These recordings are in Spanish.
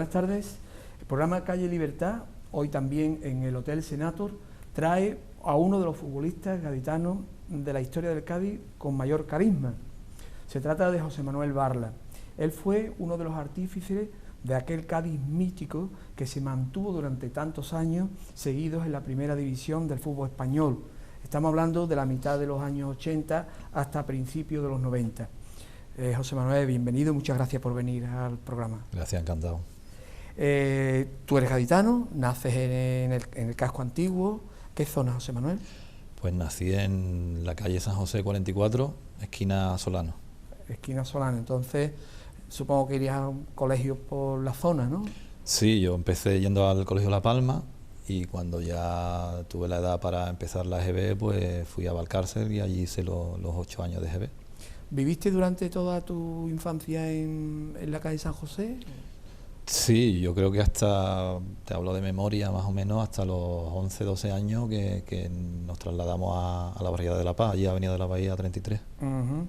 buenas tardes. El programa Calle Libertad, hoy también en el Hotel Senator, trae a uno de los futbolistas gaditanos de la historia del Cádiz con mayor carisma. Se trata de José Manuel Varla. Él fue uno de los artífices de aquel Cádiz mítico que se mantuvo durante tantos años seguidos en la primera división del fútbol español. Estamos hablando de la mitad de los años 80 hasta principios de los 90. José Manuel, bienvenido, muchas gracias por venir al programa. Gracias, encantado. Tú eres gaditano, naces en el casco antiguo. ¿Qué zona, José Manuel? Pues nací en la calle San José 44, esquina Solano. Esquina Solano, entonces supongo que irías a un colegio por la zona, ¿no? Sí, yo empecé yendo al Colegio La Palma y cuando ya tuve la edad para empezar la EGB, pues fui a Valcárcel y allí hice los 8 años de EGB. ¿Viviste durante toda tu infancia en la calle San José? Sí, yo creo que hasta, te hablo de memoria más o menos, hasta los 11, 12 años que nos trasladamos a la barriada de La Paz, allí Avenida de la Bahía 33. Uh-huh.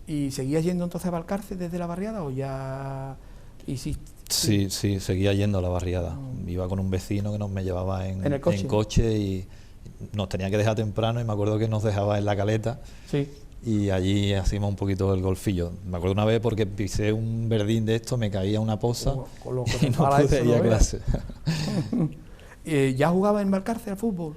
¿Y seguías yendo entonces a Valcárcel desde la barriada o ya hiciste? Sí, seguía yendo a la barriada. Iba con un vecino que me llevaba ¿En el coche? en coche y nos tenía que dejar temprano y me acuerdo que nos dejaba en la caleta. Sí. Y allí hacíamos un poquito el golfillo. Me acuerdo una vez porque pisé un verdín de esto, me caía una poza y no pude ir a clase. ¿Ya jugaba en Valcárcel al fútbol?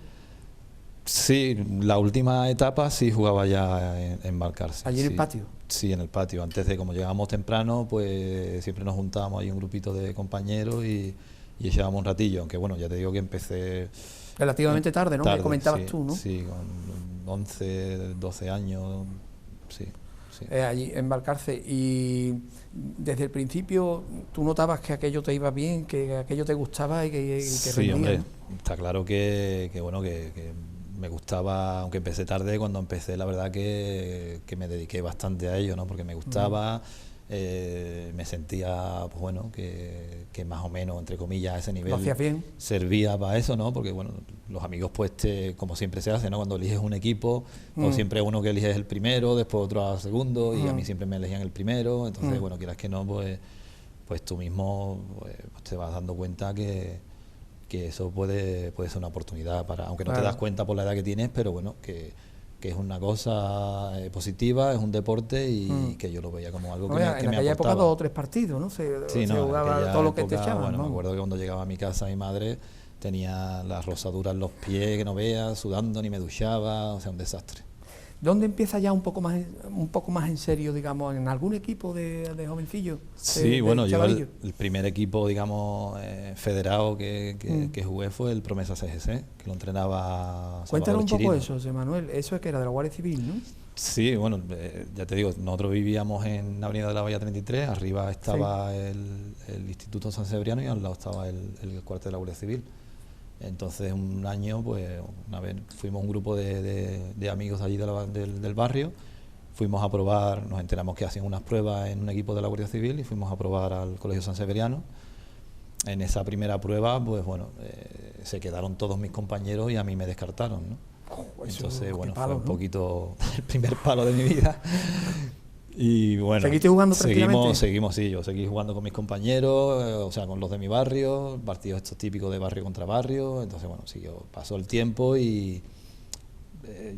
Sí, la última etapa sí jugaba ya en Valcárcel. ¿Allí en el patio? Sí, en el patio. Antes de, como llegábamos temprano, pues siempre nos juntábamos ahí un grupito de compañeros y echábamos un ratillo. Aunque bueno, ya te digo que empecé relativamente tarde, ¿no? Tarde, Me comentabas sí, tú, ¿no? Sí, con 11, 12 años, sí. Allí en Valcárcel. Y desde el principio tú notabas que aquello te iba bien, que aquello te gustaba y que sí, rendía, hombre, ¿no? está claro que me gustaba, aunque empecé tarde, cuando empecé la verdad que me dediqué bastante a ello, ¿no? Porque me gustaba, me sentía, pues bueno, que más o menos, entre comillas, a ese nivel ¿Lo hacías bien? servía para eso, ¿no? Porque bueno, los amigos pues como siempre se hace, ¿no? Cuando eliges un equipo, pues siempre uno que eliges el primero, después otro al segundo, y a mí siempre me elegían el primero, entonces bueno, quieras que no, pues tú mismo pues te vas dando cuenta que eso puede ser una oportunidad para, aunque no te das cuenta por la edad que tienes, pero bueno, que es una cosa positiva, es un deporte y que yo lo veía como algo que me aportaba. En aquella época 2 o 3 partidos, ¿no? Se jugaba todo lo que te echaban, bueno, ¿no? me acuerdo que cuando llegaba a mi casa mi madre tenía las rosaduras en los pies que no veas, sudando, ni me duchaba, o sea, un desastre. ¿Dónde empieza ya un poco más en serio, digamos, en algún equipo de jovencillos? Sí, bueno, yo el primer equipo, digamos, federado que jugué fue el Promesa CGC, que lo entrenaba Salvador Cuéntanos un Chirino. poco eso, José Manuel. Eso es que era de la Guardia Civil, ¿no? Sí, bueno, ya te digo, nosotros vivíamos en la Avenida de la Bahía 33, arriba estaba el Instituto San Sebriano y al lado estaba el cuartel de la Guardia Civil. Entonces un año, pues una vez fuimos un grupo de amigos allí del barrio, fuimos a probar, nos enteramos que hacían unas pruebas en un equipo de la Guardia Civil y fuimos a probar al Colegio San Severiano. En esa primera prueba, pues bueno, se quedaron todos mis compañeros y a mí me descartaron, ¿no? Entonces, bueno, fue un poquito el primer palo de mi vida. Y bueno, ¿seguiste jugando tranquilamente? Seguimos, sí, yo seguí jugando con mis compañeros, o sea, con los de mi barrio, partidos estos típicos de barrio contra barrio, entonces bueno, pasó el tiempo y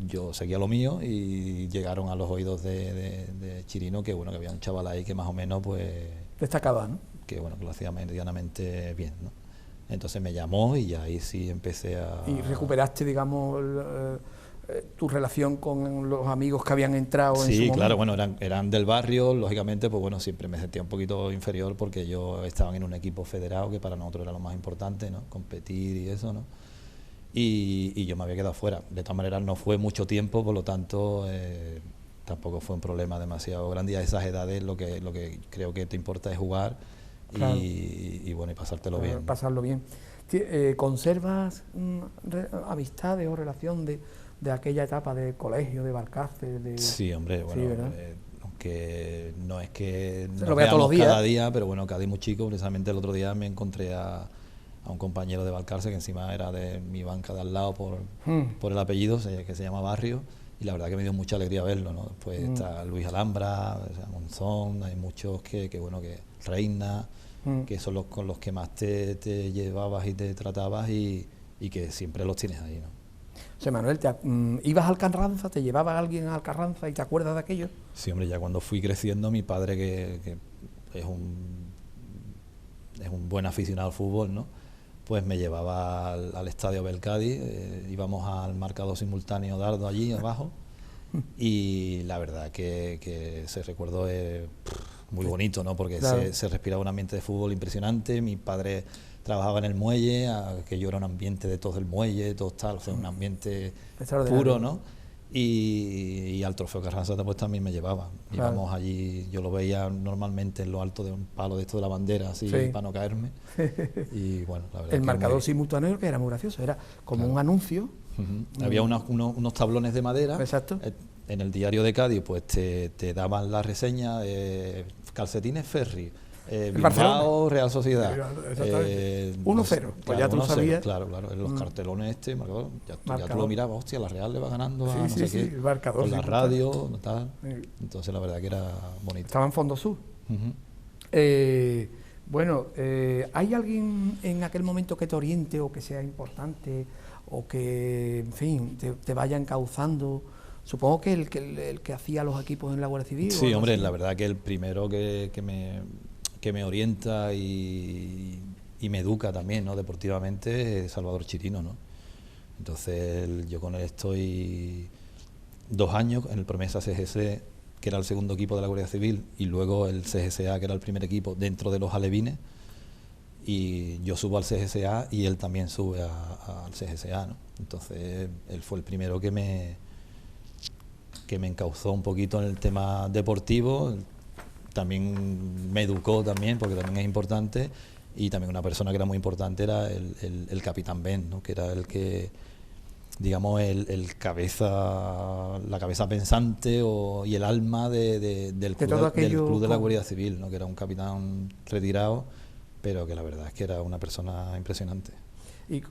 yo seguía lo mío y llegaron a los oídos de Chirino que bueno, que había un chaval ahí que más o menos pues destacaba, ¿no? Que bueno, que lo hacía medianamente bien, ¿no? Entonces me llamó y ahí sí empecé a... ¿Y recuperaste, digamos, tu relación con los amigos que habían entrado en su momento? Sí, claro, bueno, eran del barrio, lógicamente, pues bueno, siempre me sentía un poquito inferior porque yo estaba en un equipo federado que para nosotros era lo más importante, ¿no? Competir y eso, ¿no? Y yo me había quedado fuera. De todas maneras, no fue mucho tiempo, por lo tanto, tampoco fue un problema demasiado grande. Y a esas edades lo que creo que te importa es jugar. Claro. Y bueno, y pasártelo bien, ¿no? Pasarlo bien. ¿Conservas amistades o relación de aquella etapa de colegio, de Valcárcel? Sí, hombre, bueno, sí, aunque no es que lo vea todos los días cada día, pero bueno, cada día muy chico. Precisamente el otro día me encontré a un compañero de Valcárcel que encima era de mi banca de al lado por el apellido, que se llama Barrio, y la verdad que me dio mucha alegría verlo, ¿no? Después está Luis Alhambra, o sea, Monzón, hay muchos que bueno, que Reina, que son los con los que más te llevabas y te tratabas y que siempre los tienes ahí, ¿no? O sea, Manuel, ¿ibas al Carranza, te llevaba alguien al Carranza y te acuerdas de aquello? Sí, hombre, ya cuando fui creciendo, mi padre, que es un buen aficionado al fútbol, ¿no? Pues me llevaba al estadio Belcádiz, íbamos al marcador simultáneo Dardo allí abajo, y la verdad que ese recuerdo es muy bonito, ¿no? Porque claro, se respiraba un ambiente de fútbol impresionante. Mi padre trabajaba en el muelle, aquello era un ambiente de todo el muelle, todo tal, o sea, un ambiente puro, ¿no? Y al Trofeo Carranza pues también me llevaba. Claro. Íbamos allí, yo lo veía normalmente en lo alto de un palo de esto de la bandera, así, para no caerme. Y bueno, la verdad. El marcador simultáneo, que era muy gracioso, era como un anuncio. Había unos tablones de madera. Exacto. En el diario de Cádiz pues te daban la reseña, calcetines Ferri, Bilbao, Real Sociedad. 1-0, pues ya tú sabías. Claro, en los cartelones marcador, ya tú lo mirabas, hostia, la Real le va ganando a no sé qué, el marcador, con la radio, tal. Entonces la verdad que era bonito. Estaba en Fondo Sur. Bueno, ¿hay alguien en aquel momento que te oriente o que sea importante o que, en fin, te vaya encauzando? Supongo que el que hacía los equipos en la Guardia Civil. Sí, hombre, la verdad que el primero que me orienta y me educa también, ¿no?, deportivamente, es Salvador Chirino, ¿no? Entonces yo con él estoy 2 años en el Promesa CGC, que era el segundo equipo de la Guardia Civil, y luego el CGCA, que era el primer equipo dentro de los alevines, y yo subo al CGCA y él también sube al CGCA, ¿no? Entonces él fue el primero que me encauzó un poquito en el tema deportivo. También me educó también, porque también es importante, y también una persona que era muy importante era el capitán Ben, ¿no?, que era el que, digamos, la cabeza pensante y el alma del club de la Guardia Civil, ¿no?, que era un capitán retirado, pero que la verdad es que era una persona impresionante. ¿Y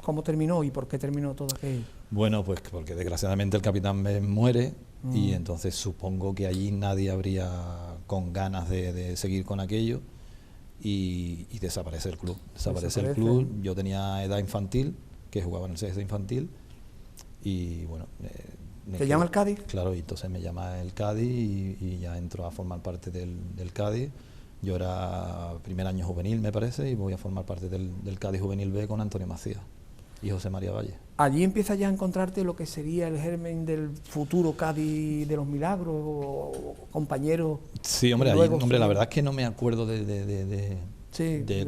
cómo terminó y por qué terminó todo aquello? Bueno, pues porque desgraciadamente el capitán Ben muere, y entonces supongo que allí nadie habría con ganas de seguir con aquello, y desaparece el club. Desaparece el club. Yo tenía edad infantil, que jugaba en el CGC infantil, y bueno... ¿Te llama el Cádiz? Claro, y entonces me llama el Cádiz y ya entro a formar parte del Cádiz. Yo era primer año juvenil, me parece, y voy a formar parte del Cádiz Juvenil B con Antonio Macías y José María Valle. Allí empiezas ya a encontrarte lo que sería el germen del futuro Cádiz de los Milagros, o compañeros. Sí, hombre, la verdad es que no me acuerdo de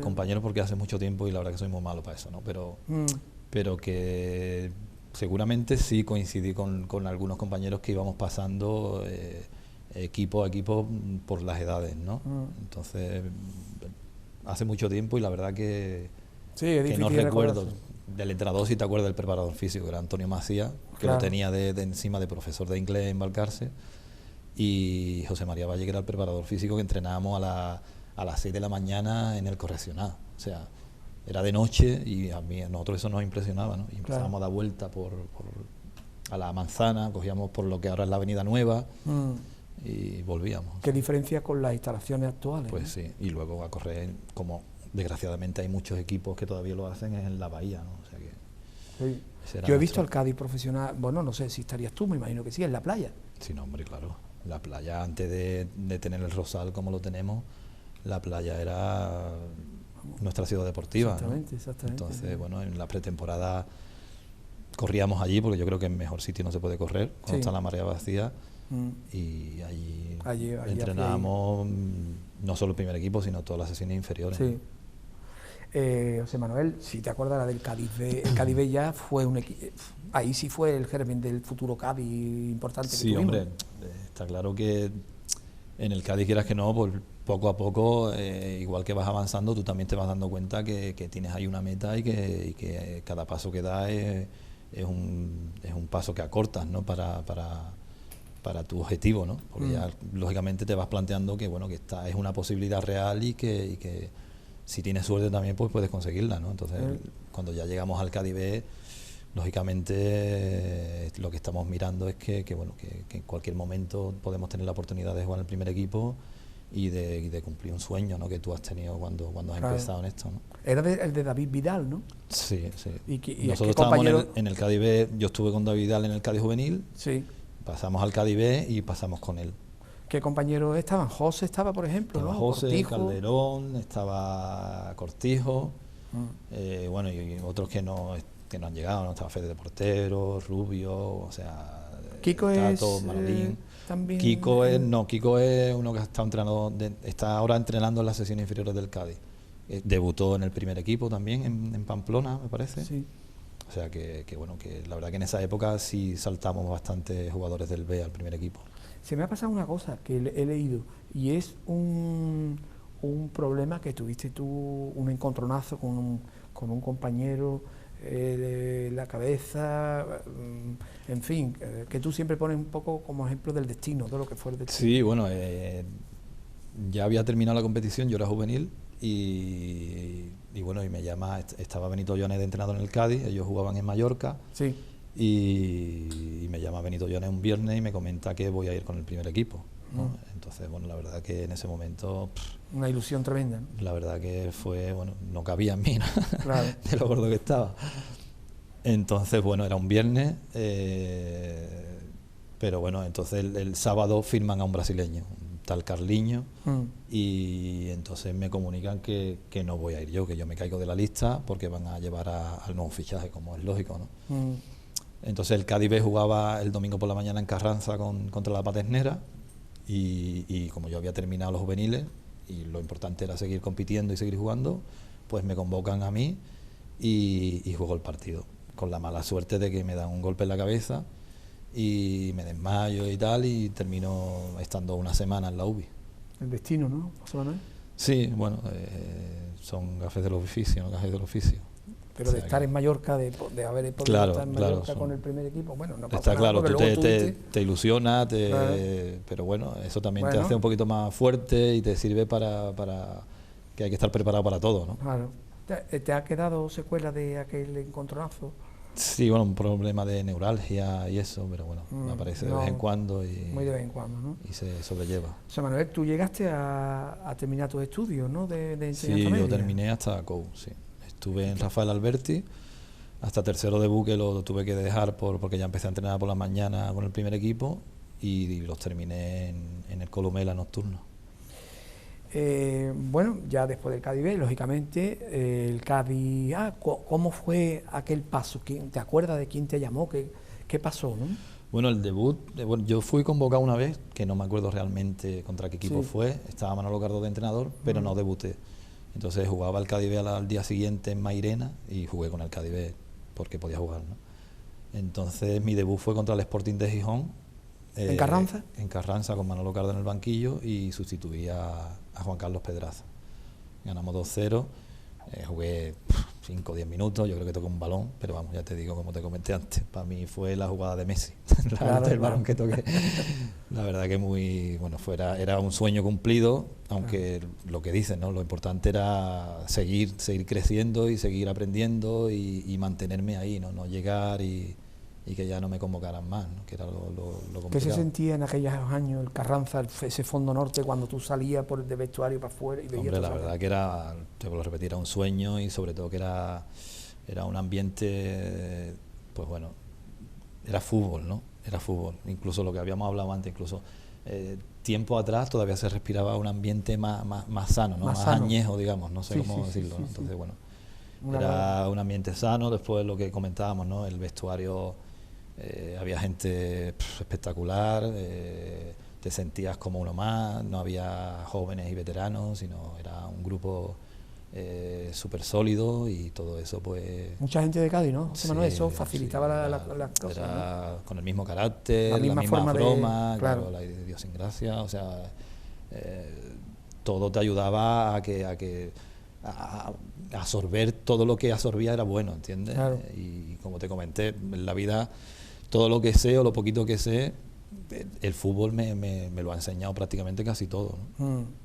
compañeros, porque hace mucho tiempo y la verdad que soy muy malo para eso, ¿no? Pero que seguramente sí coincidí con algunos compañeros que íbamos pasando equipo a equipo por las edades, ¿no? Entonces, hace mucho tiempo, y la verdad que no recuerdo. Del entrenador sí te acuerdas del preparador físico, que era Antonio Macías, que lo tenía de encima de profesor de inglés en Balcarce, y José María Valle, que era el preparador físico, que entrenábamos a las 6 de la mañana en el Correccional. O sea, era de noche, y a nosotros eso nos impresionaba, ¿no? Y empezábamos a dar vuelta a la Manzana, cogíamos por lo que ahora es la Avenida Nueva, y volvíamos. ¿Qué diferencia con las instalaciones actuales? Pues sí, y luego a correr, como desgraciadamente hay muchos equipos que todavía lo hacen, en la Bahía, ¿no? O sea que yo he visto al Cádiz profesional, bueno, no sé si estarías tú, me imagino que sí, en la playa. Sí, no, hombre, claro. La playa, antes de tener el Rosal como lo tenemos, la playa era nuestra ciudad deportiva, exactamente, ¿no? Exactamente. Entonces, bueno, en la pretemporada corríamos allí, porque yo creo que en mejor sitio no se puede correr cuando está la marea vacía. Y allí entrenábamos no solo el primer equipo, sino todas las sesiones inferiores. Sí. José Manuel, si te acuerdas la del Cádiz B, el Cádiz B ya fue un equipo, ahí sí fue el germen del futuro Cádiz importante que tuvimos. Hombre, está claro que en el Cádiz, quieras que no, pues poco a poco, igual que vas avanzando, tú también te vas dando cuenta que tienes ahí una meta, y que cada paso que das es un paso que acortas, ¿no?, para tu objetivo, ¿no? Porque ya lógicamente te vas planteando que bueno, que esta es una posibilidad real, y que si tienes suerte también pues puedes conseguirla, ¿no? Entonces cuando ya llegamos al Cádiz B, lógicamente lo que estamos mirando es que en cualquier momento podemos tener la oportunidad de jugar en el primer equipo, y de cumplir un sueño, ¿no?, que tú has tenido cuando has empezado en esto, ¿no? Era el de David Vidal, ¿no? Sí, sí. ¿Y nosotros estábamos en el Cádiz B, yo estuve con David Vidal en el Cádiz Juvenil, sí, pasamos al Cádiz B y pasamos con él. ¿Qué compañeros estaban? José estaba, por ejemplo, estaba ¿no? José, Cortijo. Calderón, estaba Cortijo, bueno, y otros que no han llegado, ¿no? Estaba Fede de portero, Rubio, o sea, Kiko Tato, es Manolín. también. Kiko es uno que está ahora entrenando en las sesiones inferiores del Cádiz. Debutó en el primer equipo también, en Pamplona, me parece. Sí. O sea que bueno, que la verdad que en esa época sí saltamos bastantes jugadores del B al primer equipo. Se me ha pasado una cosa que he leído, y es un problema que tuviste tú, un encontronazo con un compañero de la cabeza, en fin, que tú siempre pones un poco como ejemplo del destino, de lo que fue el destino. Sí, bueno, ya había terminado la competición, yo era juvenil, y bueno, y me llama, estaba Benito Llones de entrenador en el Cádiz, ellos jugaban en Mallorca. Sí. Y me llama Benito Llones un viernes y me comenta que voy a ir con el primer equipo, ¿no? Entonces, bueno, la verdad que en ese momento... una ilusión tremenda, ¿no? La verdad que fue, bueno, no cabía en mí, ¿no? Claro. De lo gordo que estaba. Entonces, bueno, era un viernes, pero bueno, entonces el sábado firman a un brasileño, un tal Carliño, y entonces me comunican que no voy a ir yo, que yo me caigo de la lista porque van a llevar al nuevo fichaje, como es lógico, ¿no? Entonces el Cádiz B jugaba el domingo por la mañana en Carranza contra la Paternera, y como yo había terminado los juveniles y lo importante era seguir compitiendo y seguir jugando, pues me convocan a mí y juego el partido, con la mala suerte de que me dan un golpe en la cabeza y me desmayo y tal, y termino estando una semana en la UBI. El destino, ¿no, José Manuel? Sí, bueno, son gajes del oficio, ¿no? Gajes del oficio. Pero de estar en Mallorca, de haber podido estar en Mallorca con el primer equipo, bueno, no pasa está nada. Claro, tú te ilusiona, claro. Pero bueno, eso también te hace un poquito más fuerte y te sirve para que hay que estar preparado para todo, ¿no? Claro. ¿Te ha quedado secuela de aquel encontronazo? Sí, bueno, un problema de neuralgia y eso, pero bueno, me aparece de vez en cuando y... Muy de vez en cuando, ¿no? Y se sobrelleva. José Manuel, tú llegaste a terminar tus estudios, ¿no? De enseñanza Sí, media. yo terminé hasta COU, sí. Estuve en Rafael Alberti, hasta tercero de buque lo tuve que dejar porque ya empecé a entrenar por la mañana con el primer equipo y los terminé en el Columela nocturno. Bueno, ya después del Cádiz B, lógicamente, el Cádiz... ¿Cómo fue aquel paso? ¿Te acuerdas de quién te llamó? ¿Qué pasó, no? Bueno, el debut, yo fui convocado una vez, que no me acuerdo realmente contra qué equipo fue, estaba Manolo Cardo de entrenador, pero no debuté. Entonces jugaba el Cádiz B al día siguiente en Mairena y jugué con el Cádiz B porque podía jugar, ¿no? Entonces mi debut fue contra el Sporting de Gijón. ¿En Carranza? En Carranza, con Manolo Cardo en el banquillo, y sustituí a Juan Carlos Pedraza. Ganamos 2-0, jugué 5 o 10 minutos, yo creo que toqué un balón, pero vamos, ya te digo, como te comenté antes, para mí fue la jugada de Messi, el balón que toqué. La verdad que era un sueño cumplido, aunque lo que dicen, ¿no? Lo importante era seguir creciendo y seguir aprendiendo y mantenerme ahí, no llegar y que ya no me convocaran más, ¿no? Que era lo complicado. ¿Qué se sentía en aquellos años el Carranza, ese fondo norte, cuando tú salías por el vestuario para afuera y veías? Hombre, la verdad que era, te vuelvo a repetir, era un sueño, y sobre todo que era un ambiente, pues bueno, era fútbol, ¿no? Era fútbol. Incluso lo que habíamos hablado antes, incluso tiempo atrás todavía se respiraba un ambiente más sano, ¿no? Más añejo, digamos, no sé cómo decirlo, ¿no? Entonces, bueno, era un ambiente sano. Después lo que comentábamos, ¿no? El vestuario, había gente espectacular, te sentías como uno más, no había jóvenes y veteranos, sino era un grupo súper sólido, y todo eso pues... Mucha gente de Cádiz, ¿no, José Manuel? Eso facilitaba las cosas, era, ¿no? Con el mismo carácter, la misma broma, claro, la idiosincrasia, o sea, todo te ayudaba a absorber todo lo que absorbía era bueno, ¿entiendes? Claro. Y como te comenté, en la vida, todo lo que sé o lo poquito que sé, el fútbol me lo ha enseñado prácticamente casi todo, ¿no?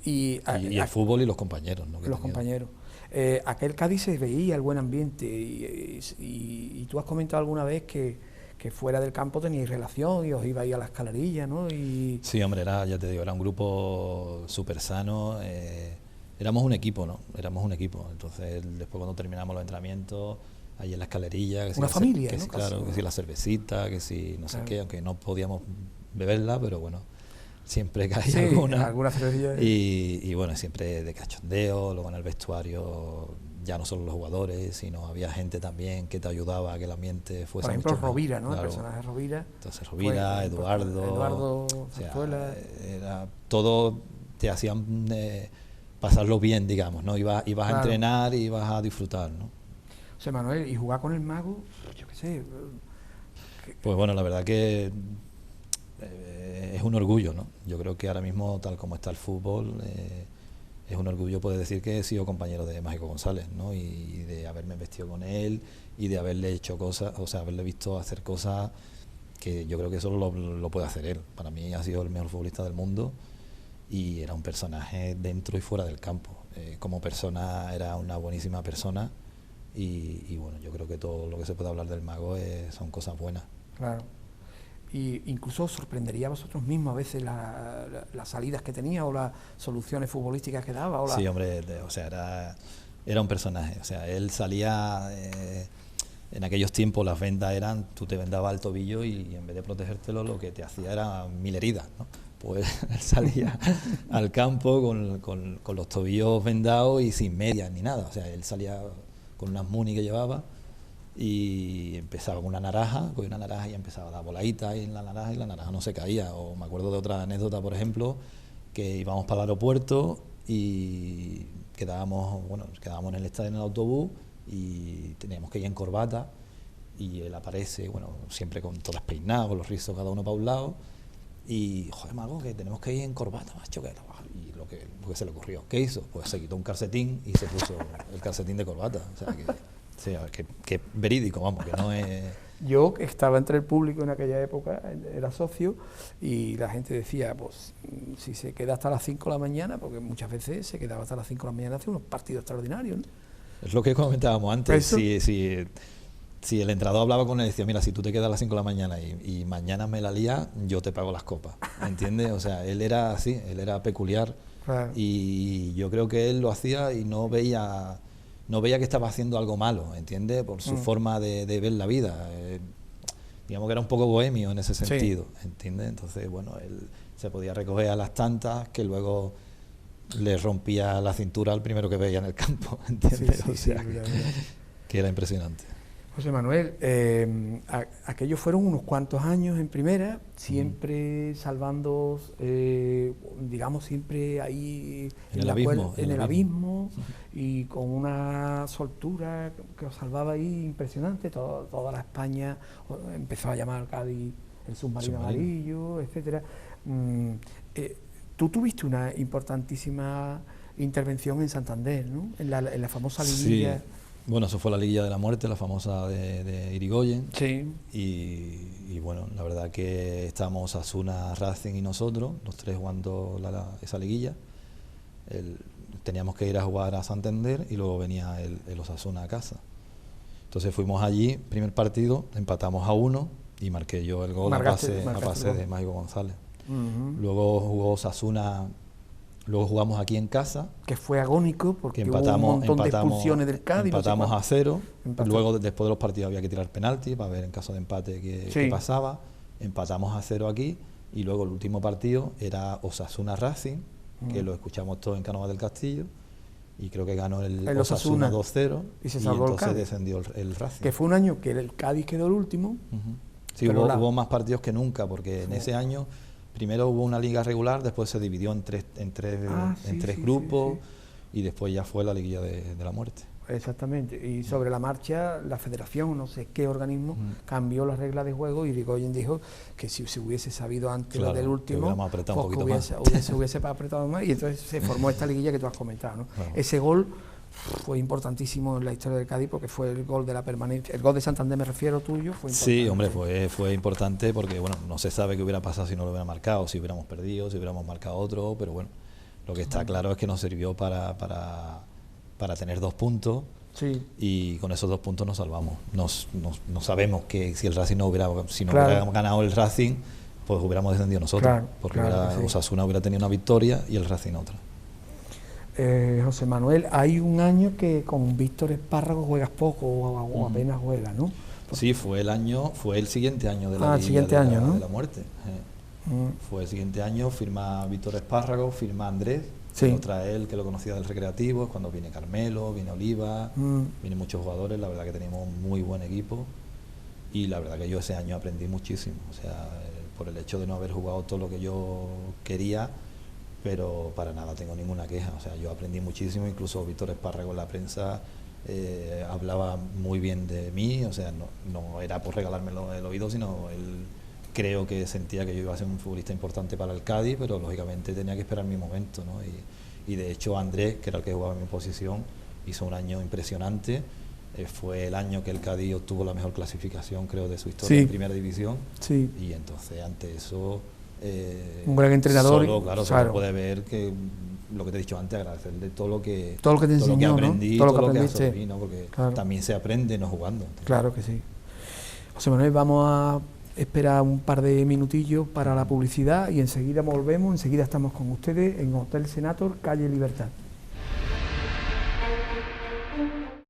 Y el fútbol y los compañeros, ¿no? Los compañeros. Aquel Cádiz se veía el buen ambiente, y tú has comentado alguna vez que que fuera del campo teníais relación y os ibais a la escalerilla, ¿no? Y... Sí, hombre, ya te digo, era un grupo súper sano, éramos un equipo, ¿no? Éramos un equipo. Entonces, después cuando terminamos los entrenamientos, ahí en la escalerilla, una familia, ¿no? Claro, que si la cervecita, que si no sé qué, aunque no podíamos beberla, pero bueno, siempre caía alguna cervecilla. Y bueno, siempre de cachondeo, luego en el vestuario, ya no solo los jugadores, sino había gente también que te ayudaba a que el ambiente fuese. Por ejemplo, mucho Rovira, ¿no? Claro. El personaje Rovira. Entonces Rovira, Eduardo Zarzuela. Era todo, te hacían pasarlo bien, digamos, ¿no? Ibas a entrenar y ibas a disfrutar, ¿no? O sea, Manuel, y jugar con el Mago, yo qué sé. Pues bueno, la verdad que es un orgullo, ¿no? Yo creo que ahora mismo, tal como está el fútbol, es un orgullo poder decir que he sido compañero de Mágico González, ¿no? Y de haberme vestido con él y de haberle hecho cosas, o sea, haberle visto hacer cosas que yo creo que solo lo puede hacer él. Para mí ha sido el mejor futbolista del mundo y era un personaje dentro y fuera del campo. Como persona era una buenísima persona y bueno, yo creo que todo lo que se puede hablar del Mago son cosas buenas. Claro. Y incluso os sorprendería a vosotros mismos a veces las salidas que tenía o las soluciones futbolísticas que daba. Sí, hombre, o sea, era un personaje. O sea, él salía, en aquellos tiempos las vendas eran, tú te vendabas al tobillo y en vez de protegértelo lo que te hacía era 1000 heridas, ¿no? Pues él salía al campo con los tobillos vendados y sin medias ni nada. O sea, él salía con unas muni que llevaba y empezaba con una naranja, cogía una naranja y empezaba a dar voladitas en la naranja y la naranja no se caía. O me acuerdo de otra anécdota, por ejemplo, que íbamos para el aeropuerto y quedábamos en el estadio en el autobús y teníamos que ir en corbata y él aparece, bueno, siempre con todas las peinadas, con los rizos cada uno para un lado y, joder, Mago, que tenemos que ir en corbata, macho, y lo que se le ocurrió, ¿qué hizo? Pues se quitó un calcetín y se puso el calcetín de corbata, o sea que... Sí, que verídico, vamos, que no es... Yo estaba entre el público en aquella época, era socio, y la gente decía, pues, si se queda hasta las 5 de la mañana, porque muchas veces se quedaba hasta las 5 de la mañana, hace unos partidos extraordinarios, ¿no? Es lo que comentábamos antes, si el entrenador hablaba con él y decía, mira, si tú te quedas a las 5 de la mañana y mañana me la lía, yo te pago las copas, ¿entiendes? O sea, él era así, él era peculiar, claro. Y yo creo que él lo hacía y no veía que estaba haciendo algo malo, ¿entiendes? Por su forma de ver la vida. Digamos que era un poco bohemio en ese sentido, sí. ¿Entiendes? Entonces, bueno, él se podía recoger a las tantas que luego le rompía la cintura al primero que veía en el campo, ¿entiendes? Sí, o sea, sí, que era impresionante. José Manuel, aquellos fueron unos cuantos años en primera, siempre salvando, digamos, siempre ahí en el abismo y con una soltura que os salvaba ahí impresionante. Toda la España empezó a llamar al Cádiz el submarino amarillo, etcétera. Tú tuviste una importantísima intervención en Santander, ¿no? En la famosa liguilla. Sí. Bueno, eso fue la liguilla de la muerte, la famosa de Irigoyen. Sí. Y bueno, la verdad que estábamos Osasuna, Racing y nosotros, los tres jugando esa liguilla. Teníamos que ir a jugar a Santander y luego venía el Osasuna a casa. Entonces fuimos allí, primer partido, empatamos a 1 y marqué yo el gol a pase de Mágico González. Luego jugó Osasuna. Luego jugamos aquí en casa. Que fue agónico porque hubo un montón de expulsiones del Cádiz. Empatamos a 0. Luego, después de los partidos, había que tirar penalti para ver en caso de empate qué pasaba. Empatamos a 0 aquí. Y luego el último partido era Osasuna Racing, que lo escuchamos todos en Cánovas del Castillo. Y creo que ganó el Osasuna 2-0. Y se salvó entonces el Cádiz. Descendió el Racing. Que fue un año que el Cádiz quedó el último. Sí, hubo más partidos que nunca, porque en ese año... Primero hubo una liga regular, después se dividió en tres grupos y después ya fue la liguilla de la muerte. Exactamente, y sobre la marcha la federación, no sé qué organismo, cambió las reglas de juego y Irigoyen dijo que si se hubiese sabido antes del último, pues hubiese apretado más y entonces se formó esta liguilla que tú has comentado, ¿no? Claro. Ese gol fue importantísimo en la historia del Cádiz porque fue el gol de la permanencia, el gol de Santander me refiero tuyo, fue importante. Sí, hombre, fue importante porque bueno, no se sabe qué hubiera pasado si no lo hubiera marcado, si hubiéramos perdido, si hubiéramos marcado otro, pero bueno, lo que está claro es que nos sirvió para tener 2 puntos Sí. Y con esos 2 puntos nos salvamos. No sabemos que si el Racing no hubiera ganado el Racing, pues hubiéramos descendido nosotros, porque Osasuna hubiera tenido una victoria y el Racing otra. José Manuel, hay un año que con Víctor Espárrago juegas poco o apenas juegas, ¿no? Sí, fue el siguiente año de la ¿no? de la muerte. Fue el siguiente año, firma Víctor Espárrago, firma Andrés, otra él que lo conocía del Recreativo, cuando viene Carmelo, viene Oliva, vienen muchos jugadores, la verdad que tenemos un muy buen equipo y la verdad que yo ese año aprendí muchísimo, o sea, por el hecho de no haber jugado todo lo que yo quería, pero para nada tengo ninguna queja, o sea, yo aprendí muchísimo, incluso Víctor Espárrago en la prensa hablaba muy bien de mí, o sea, no era por regalarme el oído, sino él creo que sentía que yo iba a ser un futbolista importante para el Cádiz, pero lógicamente tenía que esperar mi momento, ¿no? Y de hecho Andrés, que era el que jugaba en mi posición, hizo un año impresionante. Fue el año que el Cádiz obtuvo la mejor clasificación, creo, de su historia en Primera División. Sí. Y entonces, ante eso, un gran entrenador. Solo puede ver que lo que te he dicho antes, agradecerle todo lo que te enseñó, que aprendí, ¿no? todo lo que absorbí, ¿no? Porque también se aprende no jugando. Entonces. Claro que sí. José Manuel, vamos a esperar un par de minutillos para la publicidad y enseguida volvemos, enseguida estamos con ustedes en Hotel Senator, calle Libertad.